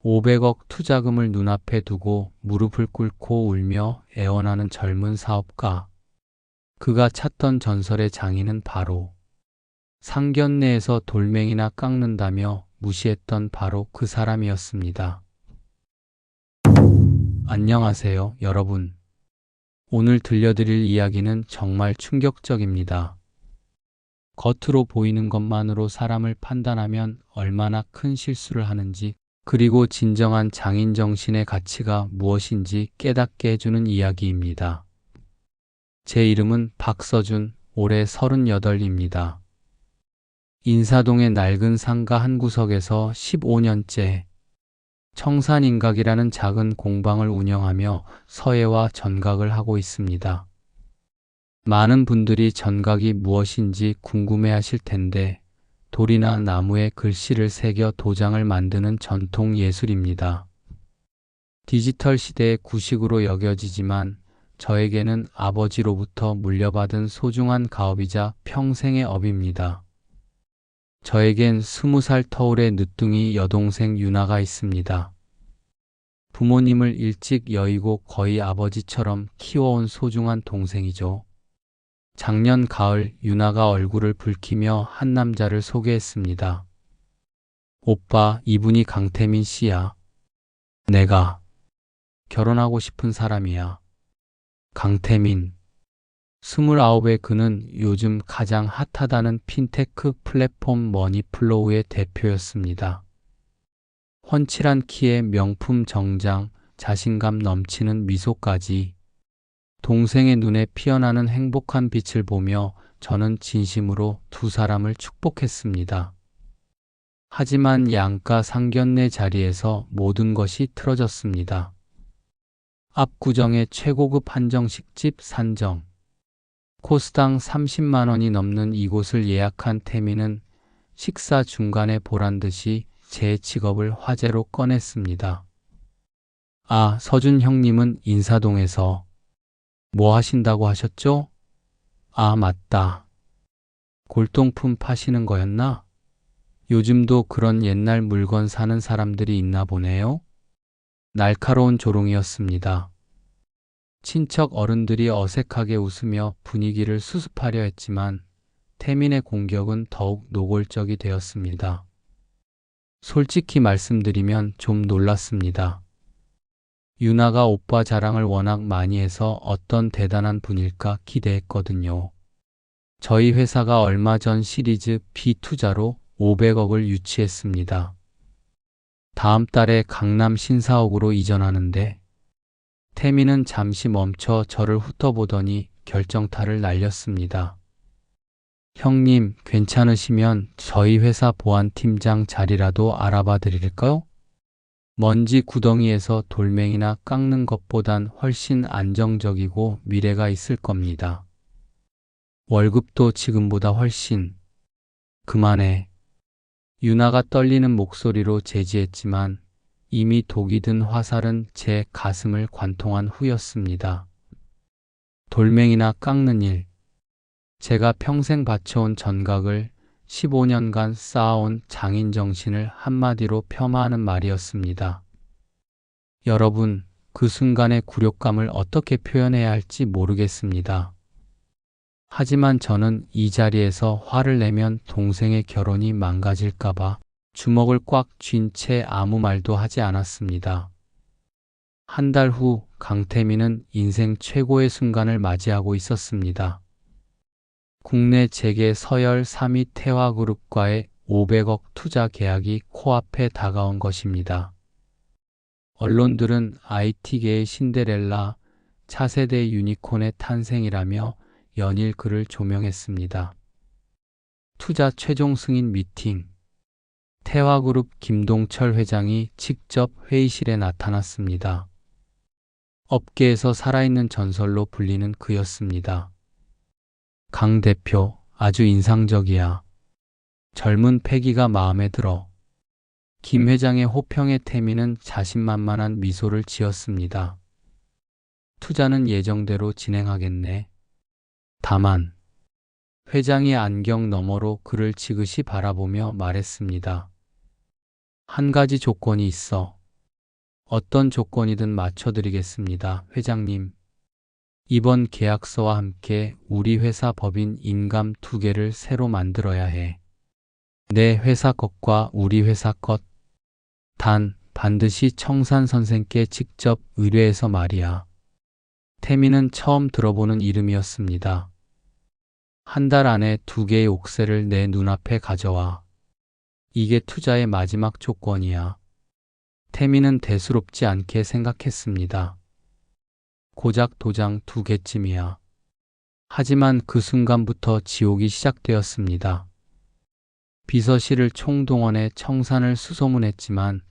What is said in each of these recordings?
500억 투자금을 눈앞에 두고 무릎을 꿇고 울며 애원하는 젊은 사업가. 그가 찾던 전설의 장인은 바로 상견례에서 돌멩이나 깎는다며 무시했던 바로 그 사람이었습니다. 안녕하세요, 여러분. 오늘 들려드릴 이야기는 정말 충격적입니다. 겉으로 보이는 것만으로 사람을 판단하면 얼마나 큰 실수를 하는지, 그리고 진정한 장인 정신의 가치가 무엇인지 깨닫게 해주는 이야기입니다. 제 이름은 박서준, 올해 38입니다. 인사동의 낡은 상가 한 구석에서 15년째 청산인각이라는 작은 공방을 운영하며 서예와 전각을 하고 있습니다. 많은 분들이 전각이 무엇인지 궁금해하실 텐데, 돌이나 나무에 글씨를 새겨 도장을 만드는 전통 예술입니다. 디지털 시대의 구식으로 여겨지지만 저에게는 아버지로부터 물려받은 소중한 가업이자 평생의 업입니다. 저에겐 20살 터울의 늦둥이 여동생 유나가 있습니다. 부모님을 일찍 여의고 거의 아버지처럼 키워온 소중한 동생이죠. 작년 가을 유나가 얼굴을 붉히며 한 남자를 소개했습니다. 오빠, 이분이 강태민 씨야. 내가 결혼하고 싶은 사람이야. 강태민. 29의 그는 요즘 가장 핫하다는 핀테크 플랫폼 머니플로우의 대표였습니다. 훤칠한 키에 명품 정장, 자신감 넘치는 미소까지. 동생의 눈에 피어나는 행복한 빛을 보며 저는 진심으로 두 사람을 축복했습니다. 하지만 양가 상견례 자리에서 모든 것이 틀어졌습니다. 압구정의 최고급 한정식집 산정. 코스당 30만 원이 넘는 이곳을 예약한 태민은 식사 중간에 보란듯이 제 직업을 화제로 꺼냈습니다. 아, 서준 형님은 인사동에서 뭐 하신다고 하셨죠? 아, 맞다. 골동품 파시는 거였나? 요즘도 그런 옛날 물건 사는 사람들이 있나 보네요. 날카로운 조롱이었습니다. 친척 어른들이 어색하게 웃으며 분위기를 수습하려 했지만 태민의 공격은 더욱 노골적이 되었습니다. 솔직히 말씀드리면 좀 놀랐습니다. 유나가 오빠 자랑을 워낙 많이 해서 어떤 대단한 분일까 기대했거든요. 저희 회사가 얼마 전 시리즈 B 투자로 500억을 유치했습니다. 다음 달에 강남 신사옥으로 이전하는데, 태민은 잠시 멈춰 저를 훑어보더니 결정타를 날렸습니다. 형님, 괜찮으시면 저희 회사 보안팀장 자리라도 알아봐 드릴까요? 먼지 구덩이에서 돌멩이나 깎는 것보단 훨씬 안정적이고 미래가 있을 겁니다. 월급도 지금보다 훨씬. 그만해. 유나가 떨리는 목소리로 제지했지만 이미 독이 든 화살은 제 가슴을 관통한 후였습니다. 돌멩이나 깎는 일. 제가 평생 바쳐온 전각을 15년간 쌓아온 장인 정신을 한마디로 폄하하는 말이었습니다. 여러분, 그 순간의 굴욕감을 어떻게 표현해야 할지 모르겠습니다. 하지만 저는 이 자리에서 화를 내면 동생의 결혼이 망가질까봐 주먹을 꽉 쥔 채 아무 말도 하지 않았습니다. 한 달 후 강태민은 인생 최고의 순간을 맞이하고 있었습니다. 국내 재계 서열 3위 태화그룹과의 500억 투자 계약이 코앞에 다가온 것입니다. 언론들은 IT계의 신데렐라, 차세대 유니콘의 탄생이라며 연일 그를 조명했습니다. 투자 최종 승인 미팅. 태화그룹 김동철 회장이 직접 회의실에 나타났습니다. 업계에서 살아있는 전설로 불리는 그였습니다. 강 대표, 아주 인상적이야. 젊은 패기가 마음에 들어. 김 회장의 호평에 태민은 자신만만한 미소를 지었습니다. 투자는 예정대로 진행하겠네. 다만 회장이 안경 너머로 그를 지그시 바라보며 말했습니다. 한 가지 조건이 있어. 어떤 조건이든 맞춰드리겠습니다, 회장님. 이번 계약서와 함께 우리 회사 법인 인감 2개를 새로 만들어야 해. 내 회사 것과 우리 회사 것. 단, 반드시 청산 선생께 직접 의뢰해서 말이야. 태민은 처음 들어보는 이름이었습니다. 한 달 안에 2개의 옥새를 내 눈앞에 가져와. 이게 투자의 마지막 조건이야. 태민은 대수롭지 않게 생각했습니다. 고작 도장 2개쯤이야. 하지만 그 순간부터 지옥이 시작되었습니다. 비서실을 총동원해 청산을 수소문했지만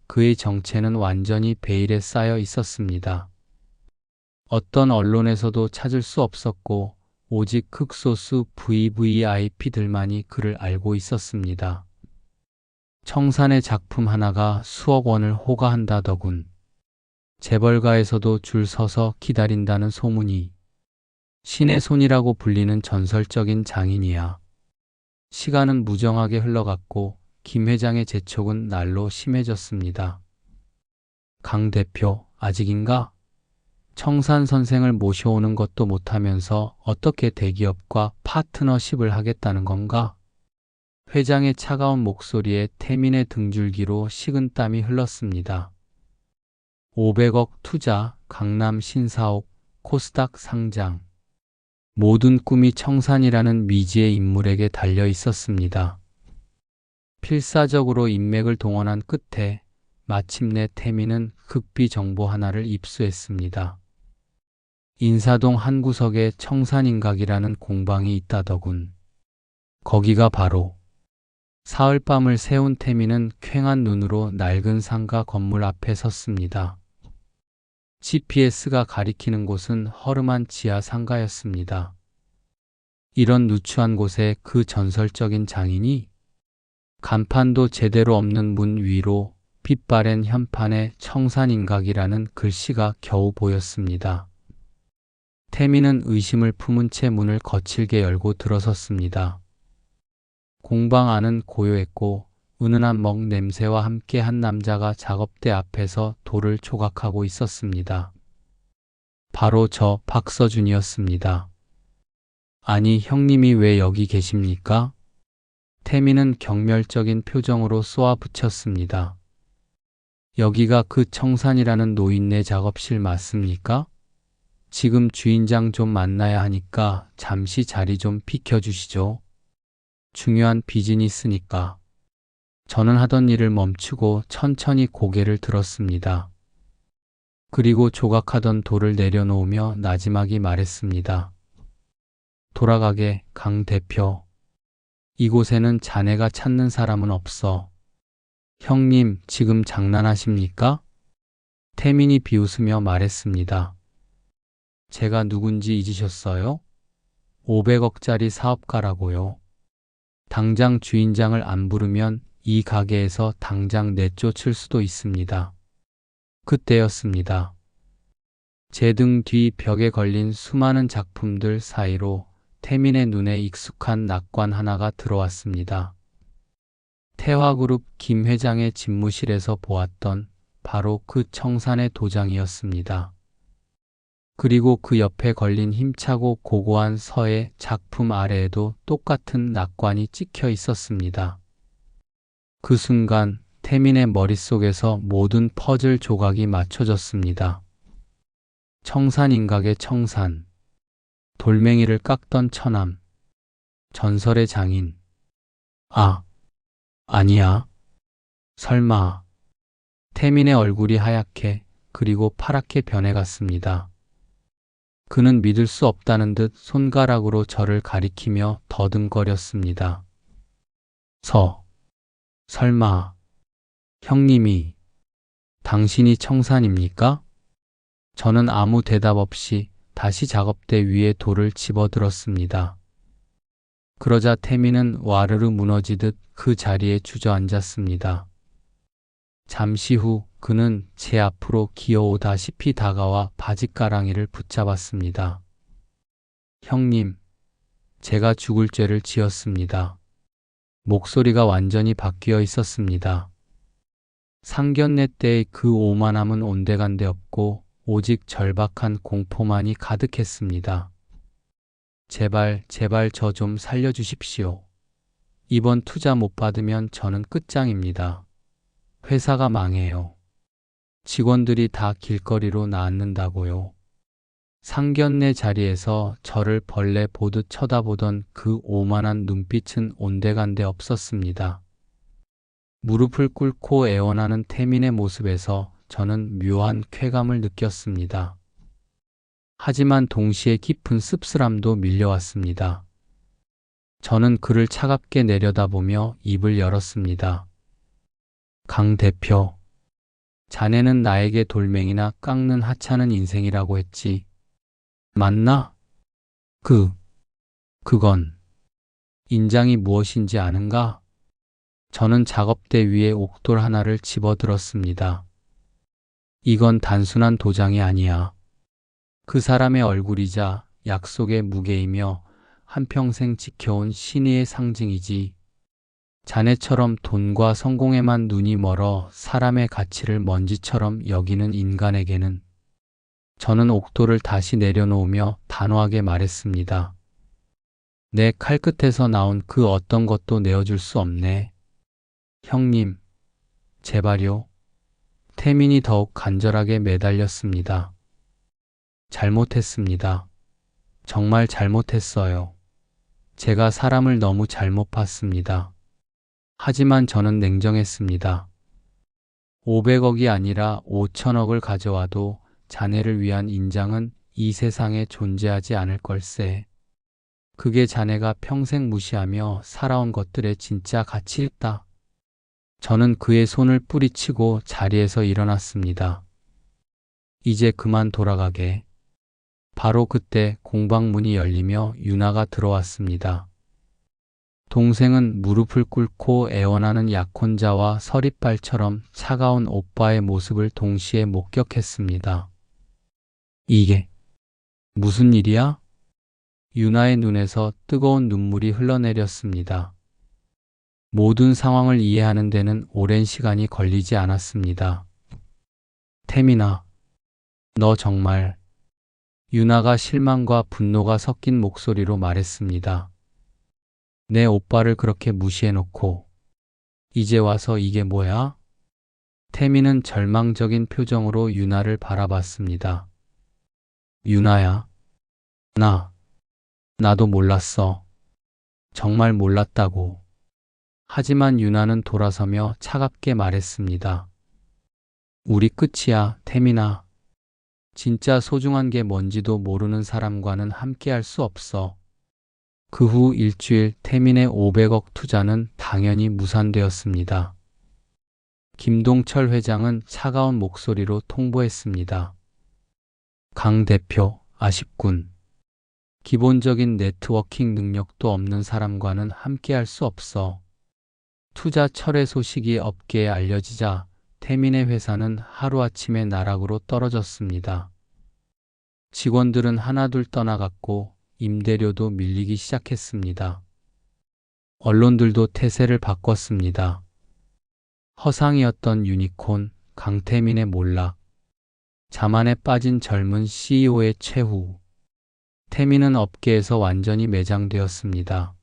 그의 정체는 완전히 베일에 쌓여 있었습니다. 어떤 언론에서도 찾을 수 없었고 오직 극소수 VVIP들만이 그를 알고 있었습니다. 청산의 작품 하나가 수억 원을 호가한다더군. 재벌가에서도 줄 서서 기다린다는 소문이. 신의 손이라고 불리는 전설적인 장인이야. 시간은 무정하게 흘러갔고 김 회장의 재촉은 날로 심해졌습니다. 강 대표, 아직인가? 청산 선생을 모셔오는 것도 못하면서 어떻게 대기업과 파트너십을 하겠다는 건가? 회장의 차가운 목소리에 태민의 등줄기로 식은땀이 흘렀습니다. 500억 투자, 강남 신사옥, 코스닥 상장. 모든 꿈이 청산이라는 미지의 인물에게 달려 있었습니다. 필사적으로 인맥을 동원한 끝에 마침내 태민은 극비 정보 하나를 입수했습니다. 인사동 한 구석에 청산인각이라는 공방이 있다더군. 거기가 바로. 사흘밤을 새운 태민은 퀭한 눈으로 낡은 상가 건물 앞에 섰습니다. GPS가 가리키는 곳은 허름한 지하 상가였습니다. 이런 누추한 곳에 그 전설적인 장인이? 간판도 제대로 없는 문 위로 빛바랜 현판에 청산인각이라는 글씨가 겨우 보였습니다. 태민은 의심을 품은 채 문을 거칠게 열고 들어섰습니다. 공방 안은 고요했고 은은한 먹 냄새와 함께 한 남자가 작업대 앞에서 돌을 조각하고 있었습니다. 바로 저 박서준이었습니다. 아니, 형님이 왜 여기 계십니까? 태민은 경멸적인 표정으로 쏘아붙였습니다. 여기가 그 청산이라는 노인네 작업실 맞습니까? 지금 주인장 좀 만나야 하니까 잠시 자리 좀 비켜주시죠. 중요한 비즈니스니까. 저는 하던 일을 멈추고 천천히 고개를 들었습니다. 그리고 조각하던 돌을 내려놓으며 나지막이 말했습니다. 돌아가게, 강 대표. 이곳에는 자네가 찾는 사람은 없어. 형님, 지금 장난하십니까? 태민이 비웃으며 말했습니다. 제가 누군지 잊으셨어요? 500억짜리 사업가라고요. 당장 주인장을 안 부르면 이 가게에서 당장 내쫓을 수도 있습니다. 그때였습니다. 제 등 뒤 벽에 걸린 수많은 작품들 사이로 태민의 눈에 익숙한 낙관 하나가 들어왔습니다. 태화그룹 김 회장의 집무실에서 보았던 바로 그 청산의 도장이었습니다. 그리고 그 옆에 걸린 힘차고 고고한 서의 작품 아래에도 똑같은 낙관이 찍혀 있었습니다. 그 순간 태민의 머릿속에서 모든 퍼즐 조각이 맞춰졌습니다. 청산인각의 청산, 돌멩이를 깎던 처남, 전설의 장인. 아, 아니야. 설마. 태민의 얼굴이 하얗게 그리고 파랗게 변해갔습니다. 그는 믿을 수 없다는 듯 손가락으로 저를 가리키며 더듬거렸습니다. 설마, 형님이, 당신이 청산입니까? 저는 아무 대답 없이 다시 작업대 위에 돌을 집어들었습니다. 그러자 태민은 와르르 무너지듯 그 자리에 주저앉았습니다. 잠시 후 그는 제 앞으로 기어오다시피 다가와 바짓가랑이를 붙잡았습니다. 형님, 제가 죽을 죄를 지었습니다. 목소리가 완전히 바뀌어 있었습니다. 상견례 때의 그 오만함은 온데간데 없고 오직 절박한 공포만이 가득했습니다. 제발, 제발 저 좀 살려주십시오. 이번 투자 못 받으면 저는 끝장입니다. 회사가 망해요. 직원들이 다 길거리로 나앉는다고요. 상견례 자리에서 저를 벌레 보듯 쳐다보던 그 오만한 눈빛은 온데간데 없었습니다. 무릎을 꿇고 애원하는 태민의 모습에서 저는 묘한 쾌감을 느꼈습니다. 하지만 동시에 깊은 씁쓸함도 밀려왔습니다. 저는 그를 차갑게 내려다보며 입을 열었습니다. 강 대표, 자네는 나에게 돌멩이나 깎는 하찮은 인생이라고 했지. 맞나? 그건 인장이 무엇인지 아는가? 저는 작업대 위에 옥돌 하나를 집어들었습니다. 이건 단순한 도장이 아니야. 그 사람의 얼굴이자 약속의 무게이며 한평생 지켜온 신의의 상징이지. 자네처럼 돈과 성공에만 눈이 멀어 사람의 가치를 먼지처럼 여기는 인간에게는. 저는 옥돌을 다시 내려놓으며 단호하게 말했습니다. 내 칼끝에서 나온 그 어떤 것도 내어줄 수 없네. 형님, 제발요. 태민이 더욱 간절하게 매달렸습니다. 잘못했습니다. 정말 잘못했어요. 제가 사람을 너무 잘못 봤습니다. 하지만 저는 냉정했습니다. 500억이 아니라 5천억을 가져와도 자네를 위한 인장은 이 세상에 존재하지 않을 걸세. 그게 자네가 평생 무시하며 살아온 것들의 진짜 가치였다. 저는 그의 손을 뿌리치고 자리에서 일어났습니다. 이제 그만 돌아가게. 바로 그때 공방문이 열리며 유나가 들어왔습니다. 동생은 무릎을 꿇고 애원하는 약혼자와 서리빨처럼 차가운 오빠의 모습을 동시에 목격했습니다. 이게 무슨 일이야? 유나의 눈에서 뜨거운 눈물이 흘러내렸습니다. 모든 상황을 이해하는 데는 오랜 시간이 걸리지 않았습니다. 태민아, 너 정말... 유나가 실망과 분노가 섞인 목소리로 말했습니다. 내 오빠를 그렇게 무시해놓고 이제 와서 이게 뭐야? 태민은 절망적인 표정으로 유나를 바라봤습니다. 유나야, 나도 몰랐어. 정말 몰랐다고. 하지만 유나는 돌아서며 차갑게 말했습니다. 우리 끝이야, 태민아. 진짜 소중한 게 뭔지도 모르는 사람과는 함께할 수 없어. 그 후 일주일 태민의 500억 투자는 당연히 무산되었습니다. 김동철 회장은 차가운 목소리로 통보했습니다. 강 대표, 아쉽군. 기본적인 네트워킹 능력도 없는 사람과는 함께할 수 없어. 투자 철회 소식이 업계에 알려지자 태민의 회사는 하루아침에 나락으로 떨어졌습니다. 직원들은 하나둘 떠나갔고 임대료도 밀리기 시작했습니다. 언론들도 태세를 바꿨습니다. 허상이었던 유니콘 강태민의 몰락, 자만에 빠진 젊은 CEO의 최후. 태민은 업계에서 완전히 매장되었습니다.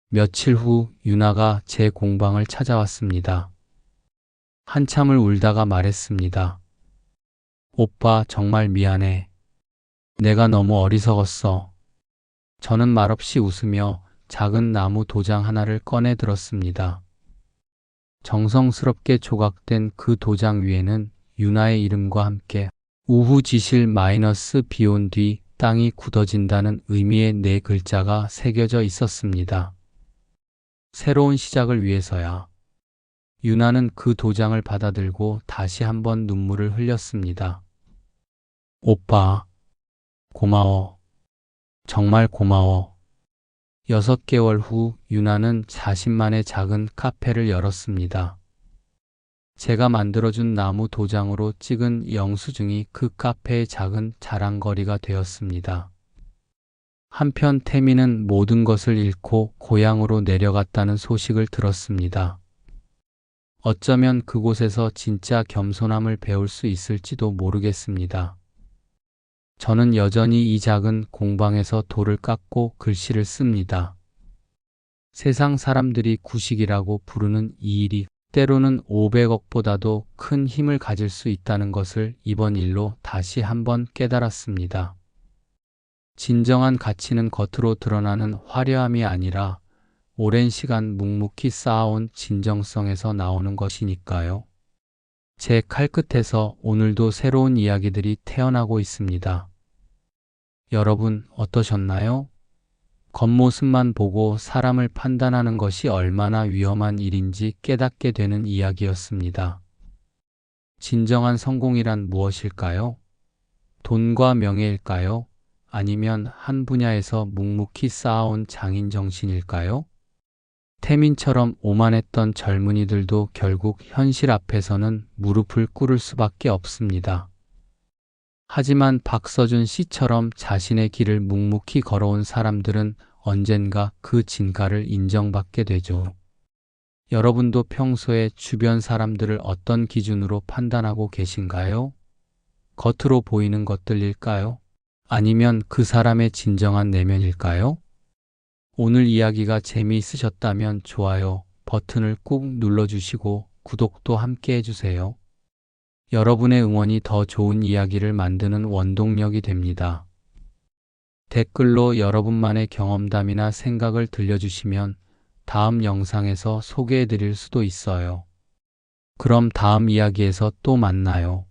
며칠 후 유나가 제 공방을 찾아왔습니다. 한참을 울다가 말했습니다. 오빠, 정말 미안해. 내가 너무 어리석었어. 저는 말없이 웃으며 작은 나무 도장 하나를 꺼내 들었습니다. 정성스럽게 조각된 그 도장 위에는 유나의 이름과 함께 우후지실 마이너스 비온 뒤 땅이 굳어진다는 의미의 4글자가 새겨져 있었습니다. 새로운 시작을 위해서야. 유나는 그 도장을 받아들고 다시 한번 눈물을 흘렸습니다. 오빠, 고마워. 정말 고마워. 6개월 후 유나는 자신만의 작은 카페를 열었습니다. 제가 만들어준 나무 도장으로 찍은 영수증이 그 카페의 작은 자랑거리가 되었습니다. 한편 태민은 모든 것을 잃고 고향으로 내려갔다는 소식을 들었습니다. 어쩌면 그곳에서 진짜 겸손함을 배울 수 있을지도 모르겠습니다. 저는 여전히 이 작은 공방에서 돌을 깎고 글씨를 씁니다. 세상 사람들이 구식이라고 부르는 이 일이 때로는 500억보다도 큰 힘을 가질 수 있다는 것을 이번 일로 다시 한번 깨달았습니다. 진정한 가치는 겉으로 드러나는 화려함이 아니라 오랜 시간 묵묵히 쌓아온 진정성에서 나오는 것이니까요. 제 칼끝에서 오늘도 새로운 이야기들이 태어나고 있습니다. 여러분 어떠셨나요? 겉모습만 보고 사람을 판단하는 것이 얼마나 위험한 일인지 깨닫게 되는 이야기였습니다. 진정한 성공이란 무엇일까요? 돈과 명예일까요? 아니면 한 분야에서 묵묵히 쌓아온 장인 정신일까요? 태민처럼 오만했던 젊은이들도 결국 현실 앞에서는 무릎을 꿇을 수밖에 없습니다. 하지만 박서준 씨처럼 자신의 길을 묵묵히 걸어온 사람들은 언젠가 그 진가를 인정받게 되죠. 여러분도 평소에 주변 사람들을 어떤 기준으로 판단하고 계신가요? 겉으로 보이는 것들일까요? 아니면 그 사람의 진정한 내면일까요? 오늘 이야기가 재미있으셨다면 좋아요 버튼을 꾹 눌러주시고 구독도 함께 해주세요. 여러분의 응원이 더 좋은 이야기를 만드는 원동력이 됩니다. 댓글로 여러분만의 경험담이나 생각을 들려주시면 다음 영상에서 소개해드릴 수도 있어요. 그럼 다음 이야기에서 또 만나요.